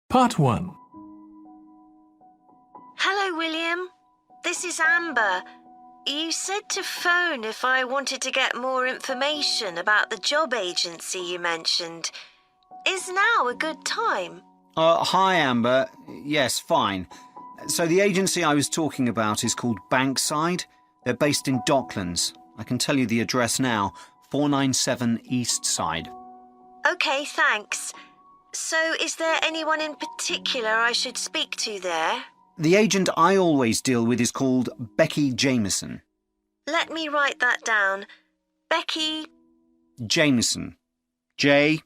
Part 1. Hello, William. This is Amber. You said to phone if I wanted to get more information about the job agency you mentioned. Is now a good time? Hi, Amber. Yes, fine. So the agency I was talking about is called Bankside. They're based in Docklands. I can tell you the address now, 497 East Side. OK, thanks. So is there anyone in particular I should speak to there? The agent I always deal with is called Becky Jameson. Let me write that down. Becky... Jameson. Jameson.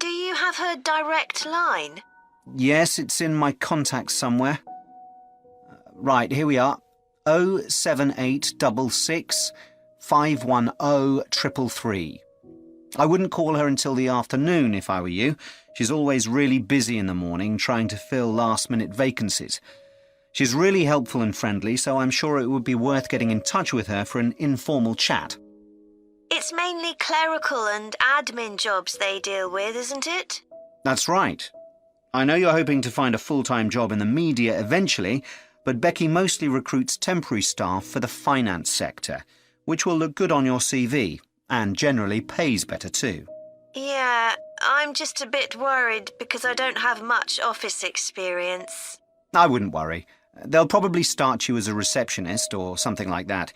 Do you have her direct line? Yes, it's in my contacts somewhere. Right, here we are. 07866 510 333. I wouldn't call her until the afternoon if I were you. She's always really busy in the morning trying to fill last-minute vacancies. She's really helpful and friendly, so I'm sure it would be worth getting in touch with her for an informal chat. It's mainly clerical and admin jobs they deal with, isn't it? That's right. I know you're hoping to find a full-time job in the media eventually, but Becky mostly recruits temporary staff for the finance sector, which will look good on your CV, and generally pays better too. Yeah, I'm just a bit worried because I don't have much office experience. I wouldn't worry. They'll probably start you as a receptionist or something like that.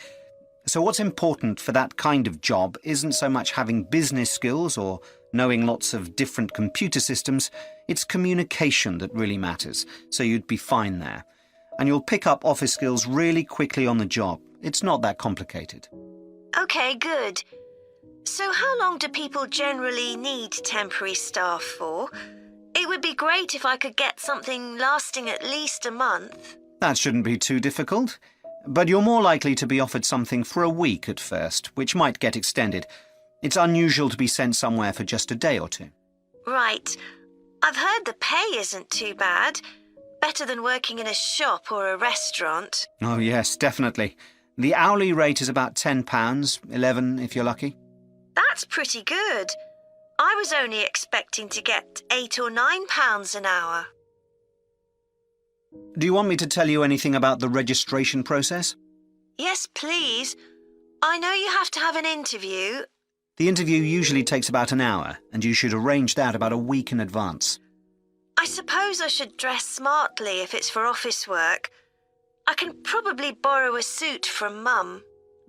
So what's important for that kind of job isn't so much having business skills or knowing lots of different computer systems. It's communication that really matters, so you'd be fine there. And you'll pick up office skills really quickly on the job. It's not that complicated. OK, good. So how long do people generally need temporary staff for? It would be great if I could get something lasting at least a month. That shouldn't be too difficult. But you're more likely to be offered something for a week at first, which might get extended. It's unusual to be sent somewhere for just a day or two. Right. I've heard the pay isn't too bad. Better than working in a shop or a restaurant. Oh yes, definitely. The hourly rate is about £10, $11 if you're lucky. That's pretty good. I was only expecting to get £8 or £9 an hour. Do you want me to tell you anything about the registration process? Yes, please. I know you have to have an interview. The interview usually takes about an hour, and you should arrange that about a week in advance. I suppose I should dress smartly if it's for office work. I can probably borrow a suit from Mum.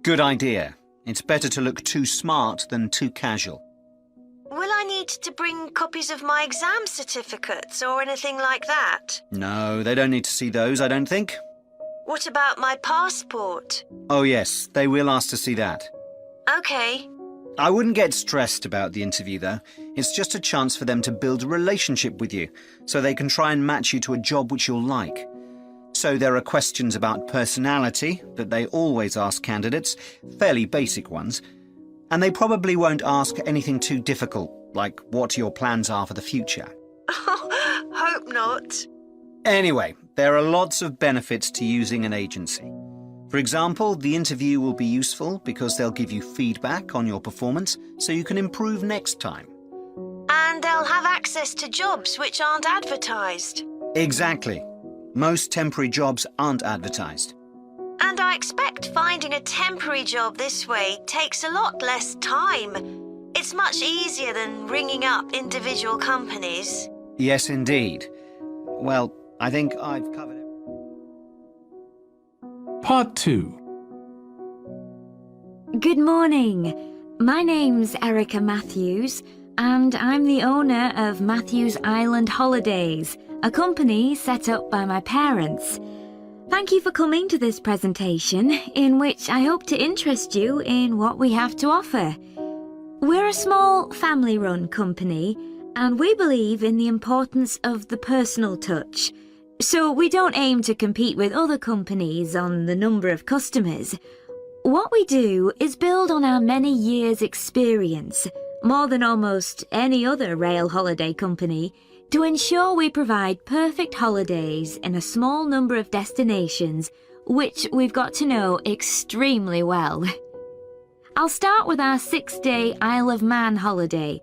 Good idea. It's better to look too smart than too casual. Will I need to bring copies of my exam certificates or anything like that? No, they don't need to see those, I don't think. What about my passport? Oh yes, they will ask to see that. OK. I wouldn't get stressed about the interview, though. It's just a chance for them to build a relationship with you, so they can try and match you to a job which you'll like. So there are questions about personality that they always ask candidates, fairly basic ones. And they probably won't ask anything too difficult, like what your plans are for the future. Hope not. Anyway, there are lots of benefits to using an agency. For example, the interview will be useful because they'll give you feedback on your performance so you can improve next time. And they'll have access to jobs which aren't advertised. Exactly. Most temporary jobs aren't advertised. And I expect finding a temporary job this way takes a lot less time. It's much easier than ringing up individual companies. Yes, indeed. Well, I think I've covered it. Part 2. Good morning. My name's Erica Matthews, and I'm the owner of Matthews Island Holidays, a company set up by my parents. Thank you for coming to this presentation, in which I hope to interest you in what we have to offer. We're a small family-run company, and we believe in the importance of the personal touch. So we don't aim to compete with other companies on the number of customers. What we do is build on our many years' experience, more than almost any other rail holiday company, to ensure we provide perfect holidays in a small number of destinations, which we've got to know extremely well. I'll start with our 6-day Isle of Man holiday.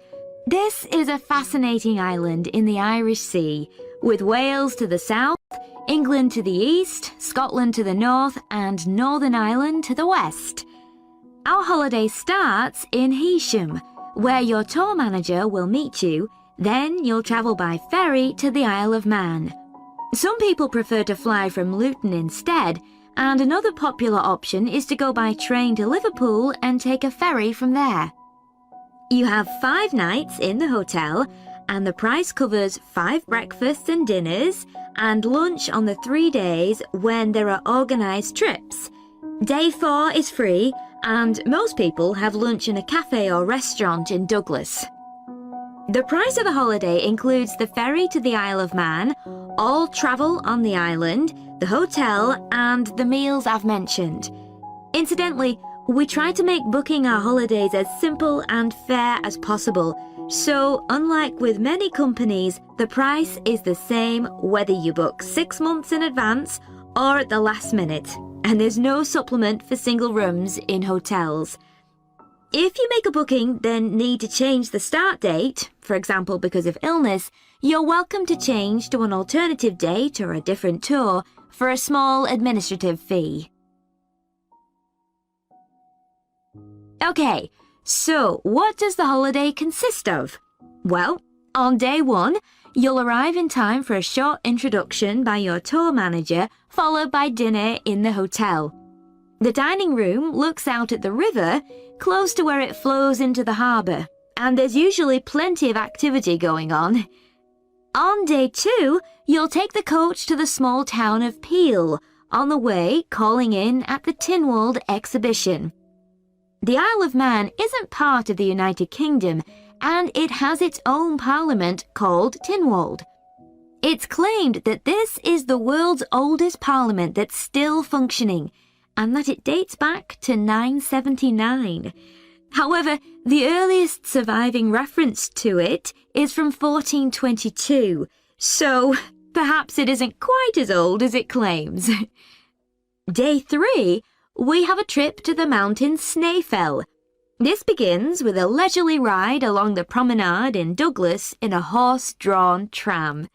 This is a fascinating island in the Irish Sea, with Wales to the south, England to the east, Scotland to the north, and Northern Ireland to the west. Our holiday starts in Heysham, where your tour manager will meet you. Then you'll travel by ferry to the Isle of Man. Some people prefer to fly from Luton instead, and another popular option is to go by train to Liverpool and take a ferry from there. You have 5 nights in the hotel, and the price covers 5 breakfasts and dinners and lunch on the 3 days when there are organised trips. Day 4 is free, and most people have lunch in a cafe or restaurant in Douglas. The price of the holiday includes the ferry to the Isle of Man, all travel on the island, the hotel, and the meals I've mentioned. Incidentally, we try to make booking our holidays as simple and fair as possible, so unlike with many companies, the price is the same whether you book 6 months in advance or at the last minute, and there's no supplement for single rooms in hotels. If you make a booking then need to change the start date, for example because of illness, you're welcome to change to an alternative date or a different tour for a small administrative fee. Okay, so what does the holiday consist of? Well, on day 1, you'll arrive in time for a short introduction by your tour manager, followed by dinner in the hotel. The dining room looks out at the river, close to where it flows into the harbour, and there's usually plenty of activity going on. On day 2, you'll take the coach to the small town of Peel, on the way calling in at the Tynwald exhibition. The Isle of Man isn't part of the United Kingdom, and it has its own parliament called Tynwald. It's claimed that this is the world's oldest parliament that's still functioning, and that it dates back to 979. However, the earliest surviving reference to it is from 1422, so perhaps it isn't quite as old as it claims. Day 3, we have a trip to the mountain Snaefell. This begins with a leisurely ride along the promenade in Douglas in a horse-drawn tram.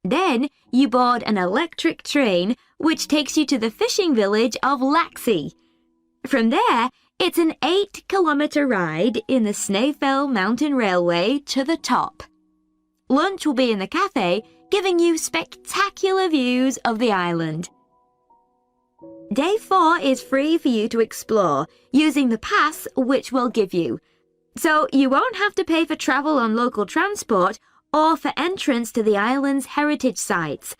Then you board an electric train which takes you to the fishing village of Laxey. From there, it's an 8-kilometre ride in the Snaefell Mountain Railway to the top. Lunch will be in the cafe, giving you spectacular views of the island. Day 4 is free for you to explore, using the pass which we'll give you. So you won't have to pay for travel on local transport or for entrance to the island's heritage sites.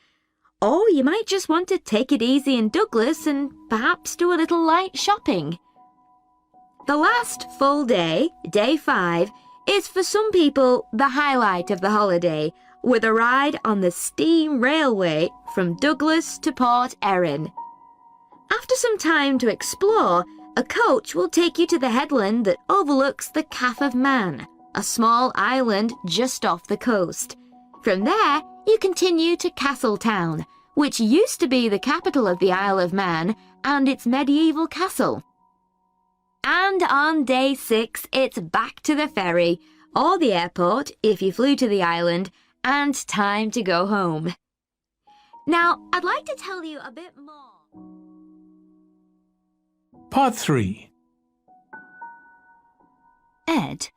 Or you might just want to take it easy in Douglas and perhaps do a little light shopping. The last full day, day 5, is for some people the highlight of the holiday, with a ride on the steam railway from Douglas to Port Erin. After some time to explore, a coach will take you to the headland that overlooks the Calf of Man, a small island just off the coast. From there, you continue to Castletown, which used to be the capital of the Isle of Man and its medieval castle. And on day 6, it's back to the ferry, or the airport if you flew to the island, and time to go home. Now, I'd like to tell you a bit more. Part 3. Ed,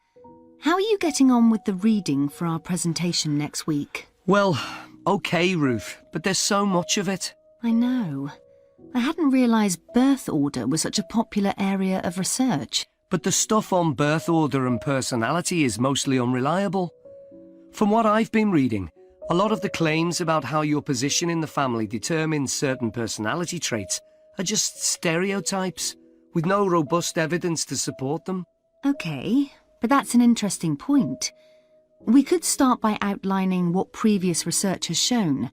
how are you getting on with the reading for our presentation next week? Well, okay, Ruth, but there's so much of it. I know. I hadn't realised birth order was such a popular area of research. But the stuff on birth order and personality is mostly unreliable. From what I've been reading, a lot of the claims about how your position in the family determines certain personality traits are just stereotypes, with no robust evidence to support them. OK, but that's an interesting point. We could start by outlining what previous research has shown.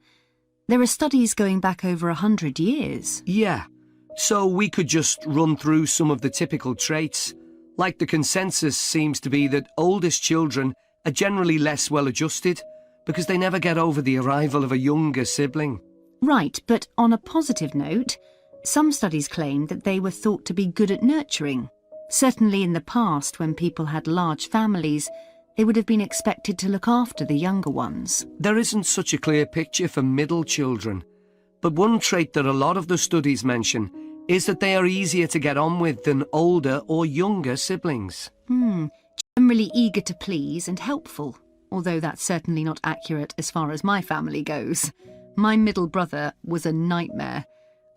There are studies going back over 100 years. Yeah, so we could just run through some of the typical traits. Like the consensus seems to be that oldest children are generally less well-adjusted because they never get over the arrival of a younger sibling. Right, but on a positive note, some studies claim that they were thought to be good at nurturing. Certainly in the past, when people had large families, they would have been expected to look after the younger ones. There isn't such a clear picture for middle children, but one trait that a lot of the studies mention is that they are easier to get on with than older or younger siblings. Generally eager to please and helpful, although that's certainly not accurate as far as my family goes. My middle brother was a nightmare,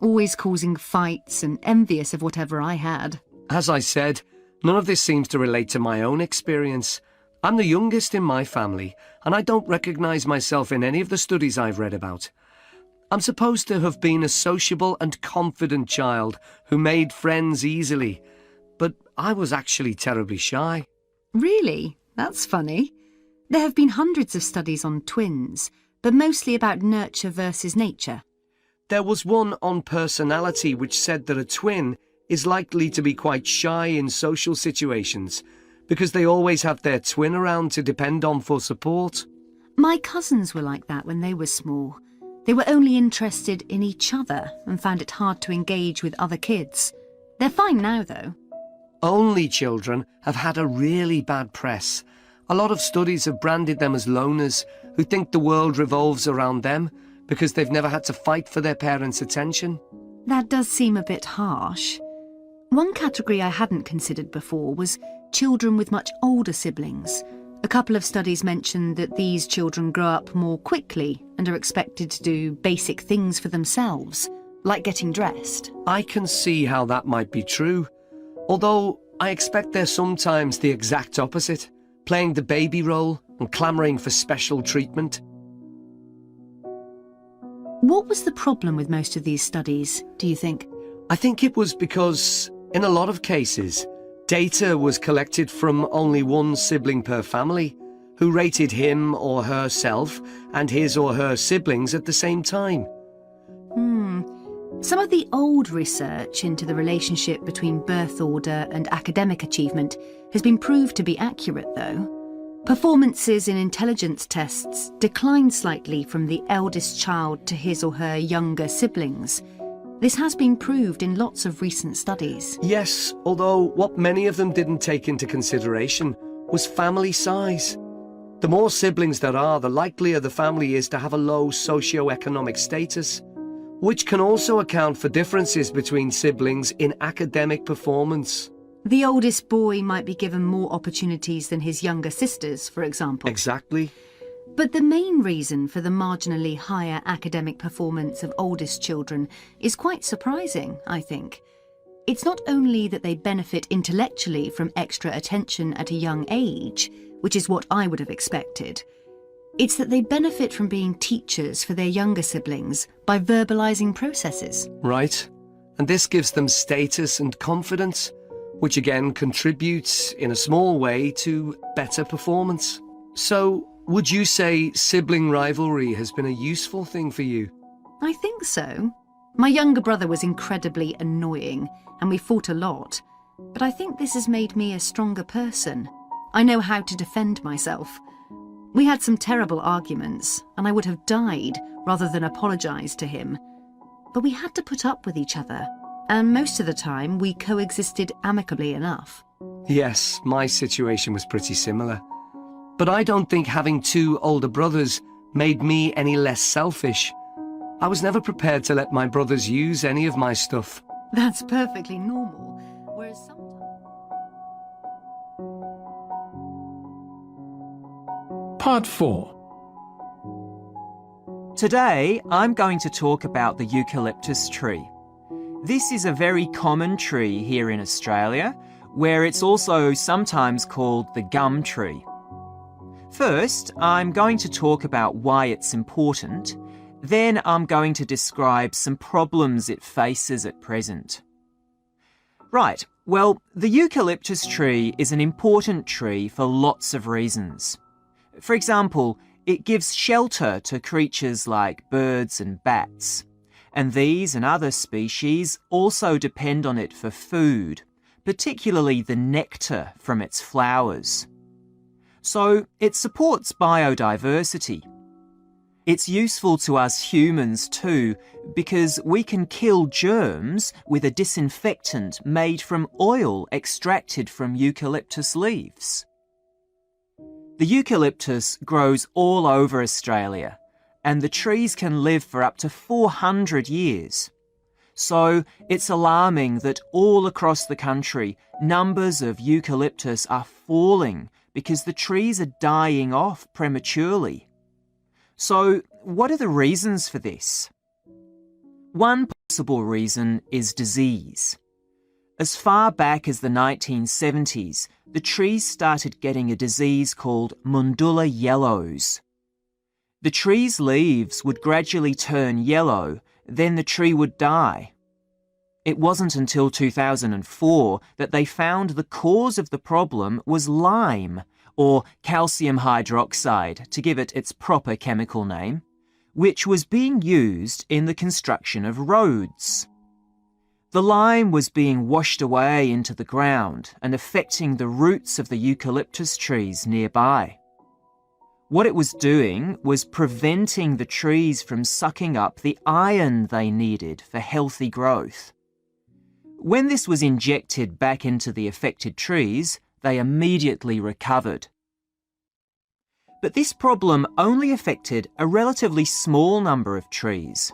always causing fights and envious of whatever I had. As I said, none of this seems to relate to my own experience. I'm the youngest in my family, and I don't recognise myself in any of the studies I've read about. I'm supposed to have been a sociable and confident child who made friends easily, but I was actually terribly shy. Really? That's funny. There have been hundreds of studies on twins, but mostly about nurture versus nature. There was one on personality which said that a twin is likely to be quite shy in social situations because they always have their twin around to depend on for support. My cousins were like that when they were small. They were only interested in each other and found it hard to engage with other kids. They're fine now, though. Only children have had a really bad press. A lot of studies have branded them as loners who think the world revolves around them because they've never had to fight for their parents' attention. That does seem a bit harsh. One category I hadn't considered before was children with much older siblings. A couple of studies mentioned that these children grow up more quickly and are expected to do basic things for themselves, like getting dressed. I can see how that might be true, although I expect they're sometimes the exact opposite, playing the baby role and clamouring for special treatment. What was the problem with most of these studies, do you think? I think it was because, in a lot of cases, data was collected from only one sibling per family, who rated him or herself and his or her siblings at the same time. Some of the old research into the relationship between birth order and academic achievement has been proved to be accurate, though. Performances in intelligence tests declined slightly from the eldest child to his or her younger siblings. This has been proved in lots of recent studies. Yes, although what many of them didn't take into consideration was family size. The more siblings there are, the likelier the family is to have a low socio-economic status, which can also account for differences between siblings in academic performance. The oldest boy might be given more opportunities than his younger sisters, for example. Exactly. But the main reason for the marginally higher academic performance of oldest children is quite surprising, I think. It's not only that they benefit intellectually from extra attention at a young age, which is what I would have expected. It's that they benefit from being teachers for their younger siblings by verbalizing processes. Right. And this gives them status and confidence, which again contributes in a small way to better performance. So, would you say sibling rivalry has been a useful thing for you? I think so. My younger brother was incredibly annoying, and we fought a lot. But I think this has made me a stronger person. I know how to defend myself. We had some terrible arguments, and I would have died rather than apologise to him. But we had to put up with each other, and most of the time we coexisted amicably enough. Yes, my situation was pretty similar. But I don't think having two older brothers made me any less selfish. I was never prepared to let my brothers use any of my stuff. That's perfectly normal, whereas sometimes... Part 4. Today, I'm going to talk about the eucalyptus tree. This is a very common tree here in Australia, where it's also sometimes called the gum tree. First, I'm going to talk about why it's important. Then I'm going to describe some problems it faces at present. Right, well, the eucalyptus tree is an important tree for lots of reasons. For example, it gives shelter to creatures like birds and bats. And these and other species also depend on it for food, particularly the nectar from its flowers. So it supports biodiversity. It's useful to us humans too, because we can kill germs with a disinfectant made from oil extracted from eucalyptus leaves. The eucalyptus grows all over Australia, and the trees can live for up to 400 years. So it's alarming that all across the country, numbers of eucalyptus are falling because the trees are dying off prematurely. So, what are the reasons for this? One possible reason is disease. As far back as the 1970s, the trees started getting a disease called Mundula yellows. The tree's leaves would gradually turn yellow, then the tree would die. It wasn't until 2004 that they found the cause of the problem was lime, or calcium hydroxide, to give it its proper chemical name, which was being used in the construction of roads. The lime was being washed away into the ground and affecting the roots of the eucalyptus trees nearby. What it was doing was preventing the trees from sucking up the iron they needed for healthy growth. When this was injected back into the affected trees, they immediately recovered. But this problem only affected a relatively small number of trees.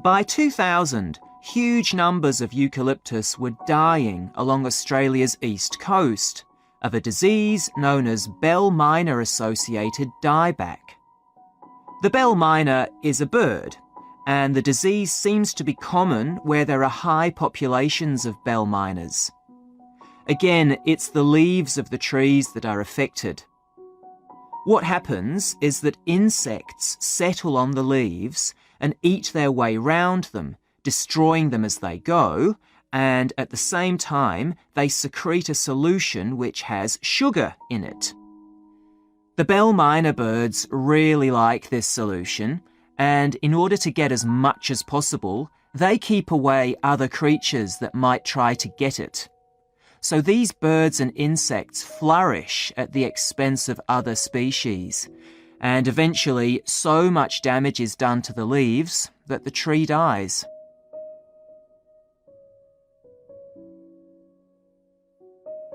By 2000, huge numbers of eucalyptus were dying along Australia's east coast of a disease known as bell miner-associated dieback. The bell miner is a bird, and the disease seems to be common where there are high populations of bell miners. Again, it's the leaves of the trees that are affected. What happens is that insects settle on the leaves and eat their way round them, destroying them as they go, and at the same time, they secrete a solution which has sugar in it. The bell miner birds really like this solution, and in order to get as much as possible, they keep away other creatures that might try to get it. So these birds and insects flourish at the expense of other species, and eventually so much damage is done to the leaves that the tree dies.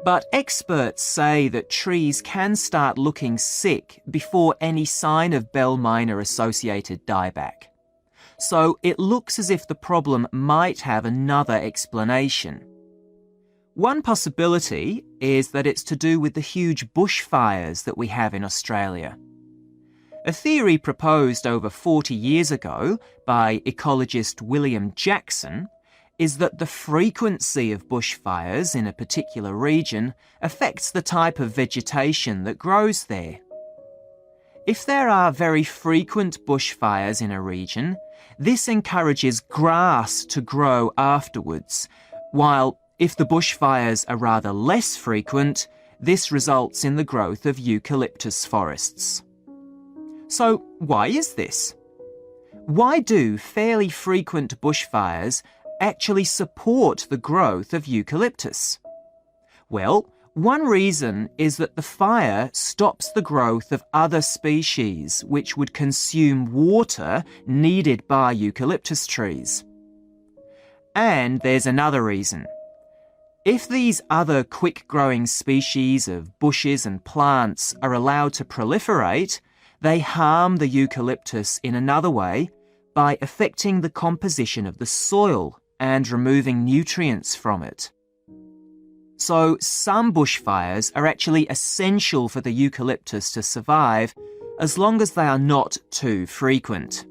But experts say that trees can start looking sick before any sign of bell miner-associated dieback. So it looks as if the problem might have another explanation. One possibility is that it's to do with the huge bushfires that we have in Australia. A theory proposed over 40 years ago by ecologist William Jackson is that the frequency of bushfires in a particular region affects the type of vegetation that grows there. If there are very frequent bushfires in a region, this encourages grass to grow afterwards, while if the bushfires are rather less frequent, this results in the growth of eucalyptus forests. So why is this? Why do fairly frequent bushfires actually support the growth of eucalyptus? Well, one reason is that the fire stops the growth of other species which would consume water needed by eucalyptus trees. And there's another reason. If these other quick-growing species of bushes and plants are allowed to proliferate, they harm the eucalyptus in another way by affecting the composition of the soil and removing nutrients from it. So some bushfires are actually essential for the eucalyptus to survive as long as they are not too frequent.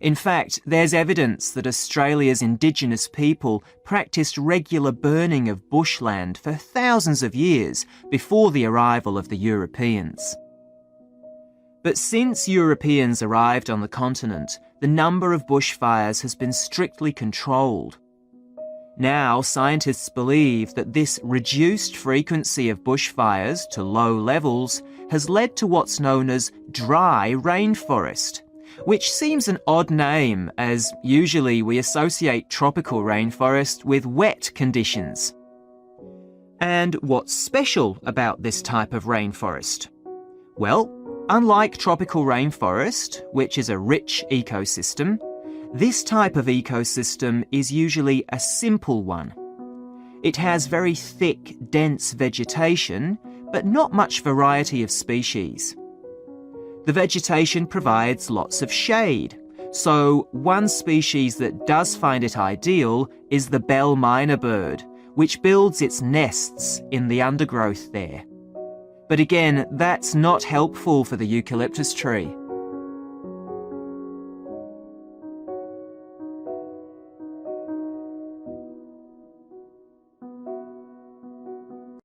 In fact, there's evidence that Australia's Indigenous people practiced regular burning of bushland for thousands of years before the arrival of the Europeans. But since Europeans arrived on the continent, the number of bushfires has been strictly controlled. Now, scientists believe that this reduced frequency of bushfires to low levels has led to what's known as dry rainforest, which seems an odd name as usually we associate tropical rainforest with wet conditions. And what's special about this type of rainforest? Well, Unlike tropical rainforest, which is a rich ecosystem, this type of ecosystem is usually a simple one. It has very thick, dense vegetation, but not much variety of species. The vegetation provides lots of shade, so one species that does find it ideal is the bell miner bird, which builds its nests in the undergrowth there. But again, that's not helpful for the eucalyptus tree.